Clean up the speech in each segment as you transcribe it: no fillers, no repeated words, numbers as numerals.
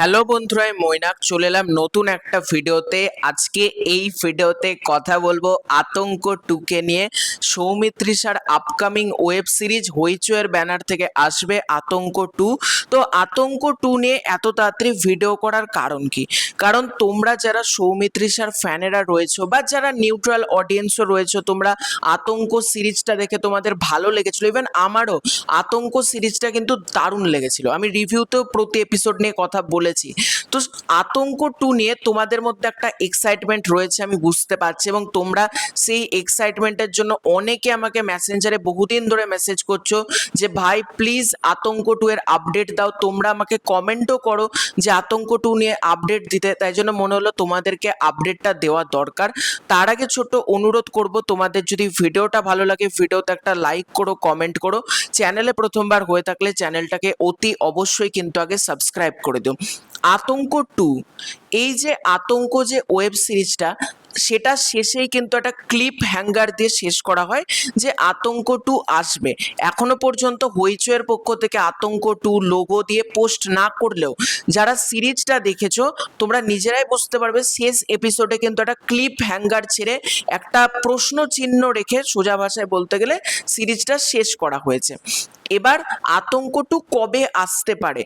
Hello বন্ধুরা, আমি মৈনাক চলে এলাম নতুন একটা ভিডিওতে। আজকে এই ভিডিওতে কথা বলবো আতঙ্ক 2 কে নিয়ে। সৌমিত্রিষার আপকামিং ওয়েব সিরিজ হইচইয়ের ব্যানার থেকে আসবে আতঙ্ক 2। তো আতঙ্ক 2 নিয়ে এত তাড়াতাড়ি ভিডিও করার কারণ কি? কারণ তোমরা যারা সৌমিত্রিষার ফ্যানেরা রয়েছো বা যারা নিউট্রাল অডিয়েন্সও রয়েছো, তোমরা আতঙ্ক সিরিজটা দেখে তোমাদের ভালো লেগেছিল। ইভেন আমারও আতঙ্ক সিরিজটা কিন্তু দারুণ লেগেছিল। আমি রিভিউতেও প্রতি এপিসোড নিয়ে কথা বলেছি। তো আতঙ্ক 2 নিয়ে তোমাদের মধ্যে একটা এক্সাইটমেন্ট রয়েছে, আমি বুঝতে পারছি, এবং তোমরা সেই এক্সাইটমেন্টের জন্য অনেকে আমাকে মেসেঞ্জারে বহুদিন ধরে মেসেজ করছো যে ভাই প্লিজ আতঙ্ক 2 এর আপডেট দাও। তোমরা আমাকে কমেন্টও করো যে আতঙ্ক 2 নিয়ে আপডেট দিতে, তাই জন্য মনে হলো তোমাদেরকে আপডেটটা দেওয়া দরকার। তার আগে ছোট অনুরোধ করব, তোমাদের যদি ভিডিওটা ভালো লাগে ভিডিওতে একটা লাইক করো, কমেন্ট করো। চ্যানেলে প্রথমবার হয়ে থাকলে চ্যানেলটাকে অতি অবশ্যই কিন্তু আগে সাবস্ক্রাইব করে দিও। আতঙ্ক 2, এই যে আতঙ্ক যে ওয়েব সিরিজটা, সেটা শেষেই কিন্তু একটা ক্লিপ হ্যাঙ্গার দিয়ে শেষ করা হয় যে আতঙ্ক 2 আসবে। এখনো পর্যন্ত হইচইয়ের পক্ষ থেকে আতঙ্ক 2 লোগো দিয়ে পোস্ট না করলেও যারা সিরিজটা দেখেছো তোমরা নিজেরাই বুঝতে পারবে শেষ এপিসোডে কিন্তু একটা ক্লিপ হ্যাঙ্গার ছেড়ে একটা প্রশ্ন চিহ্ন রেখে, সোজা ভাষায় বলতে গেলে, সিরিজটা শেষ করা হয়েছে। এবার আতঙ্ক 2 কবে আসতে পারে?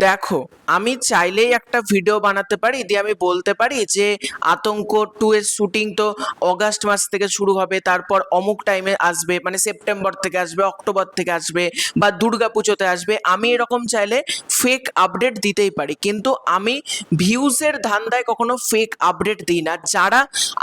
দেখো, আমি চাইলেই একটা ভিডিও বানাতে পারি, দিয়ে আমি বলতে পারি যে আতঙ্ক 2 এর শুটিং তো অগাস্ট মাস থেকে শুরু হবে, তারপর অমুক টাইমে আসবে, মানে সেপ্টেম্বর থেকে আসবে, অক্টোবর থেকে আসবে, বা দুর্গা পুজোতে আসবে। আমি এরকম চাইলে ফেক আপডেট দিতেই পারি, কিন্তু আমি ভিউজের ধান্দায় কখনো ফেক আপডেট দিই না। যারা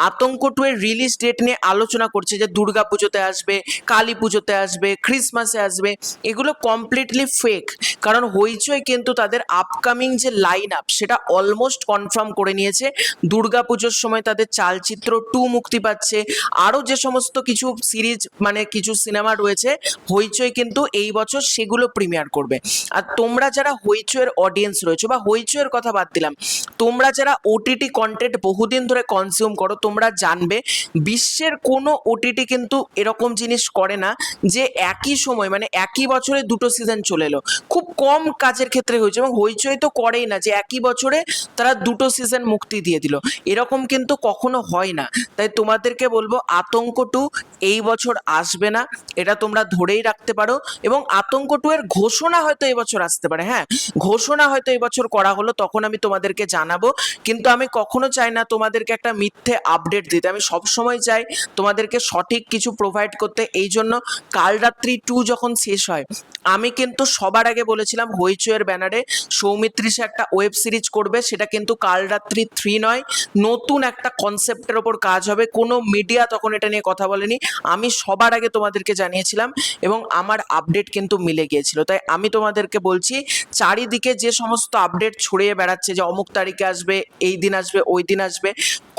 আতঙ্ক 2 এর রিলিজ ডেট নিয়ে আলোচনা করছে যে দুর্গা পুজোতে আসবে, কালী পুজোতে আসবে, ক্রিসমাসে আসবে, এগুলো কমপ্লিটলি ফেক। কারণ হইচই কিন্তু তাদের আপকামিং যে লাইন আপ সেটা অলমোস্ট কনফার্ম করে নিয়েছে। দুর্গা পুজোর সময় তাদের চালচিত্র 2 মুক্তি পাচ্ছে, আরও যে সমস্ত কিছু সিরিজ, মানে কিছু সিনেমা রয়েছে, হইচই কিন্তু এই বছর সেগুলো প্রিমিয়ার করবে। আর তোমরা যারা হইচইয়ের অডিয়েন্স রয়েছে, বা হইচইয়ের কথা বাদ দিলাম, তোমরা যারা ওটিটি কন্টেন্ট বহুদিন ধরে কনজিউম করো, তোমরা জানবে বিশ্বের কোনো ওটিটি কিন্তু এরকম জিনিস করে না যে একই সময়, মানে একই বছরে দুটো সিজন চলে এলো। খুব কম কাজের ক্ষেত্রে হয়েছে, এবং হইচই তো করেই না যে একই বছরে তারা দুটো সিজন মুক্তি দিয়ে দিল, এরকম কিন্তু কখনো হয় না। তাই তোমাদেরকে বলবো আতঙ্ক 2 এই বছর আসবে না, এটা তোমরা ধরেই রাখতে পারো। এবং আতঙ্ক 2 এর ঘোষণা হয়তো এবছর আসতে পারে, হ্যাঁ, ঘোষণা হয়তো এবছর করা হলো, তখন আমি তোমাদেরকে জানাবো। কিন্তু আমি কখনো চাই না তোমাদেরকে একটা মিথ্যে আপডেট দিতে, আমি সবসময় চাই তোমাদেরকে সঠিক কিছু প্রোভাইড করতে। এই জন্য কাল রাত্রি 2 যখন শেষ হয়, আমি কিন্তু সবার আগে বলেছিলাম হইচইয়ের ব্যানারে সৌমিত্রিষা একটা ওয়েব সিরিজ করবে, সেটা কিন্তু কাল রাত্রি 3 নয়, নতুন একটা কনসেপ্টের ওপর কাজ হবে। কোনো মিডিয়া তখন এটা নিয়ে কথা বলেনি, আমি সবার আগে তোমাদেরকে জানিয়েছিলাম, এবং আমার আপডেট কিন্তু মিলে গিয়েছিল। তাই আমি তোমাদেরকে বলছি, চারিদিকে যে সমস্ত আপডেট ছড়িয়ে বেড়াচ্ছে যে অমুক তারিখে আসবে, এই দিন আসবে, ওই দিন আসবে,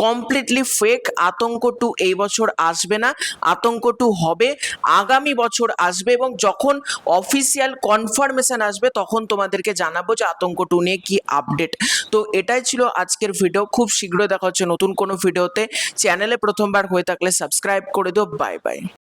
কমপ্লিটলি ফেক। আতঙ্ক 2 এই বছর আসবে না, আতঙ্ক 2 হবে আগামী বছর আসবে, এবং যখন অফিসিয়াল কনফার্মেশন আসবে তখন তোমাদেরকে জানাবো যে আতঙ্ক 2 নিয়ে কি আপডেট। তো এটাই ছিল আজকের ভিডিও। খুব শীঘ্রই দেখা হচ্ছে নতুন কোনো ভিডিওতে। চ্যানেলে প্রথমবার হয়ে থাকলে সাবস্ক্রাইব করে দিও। Bye bye.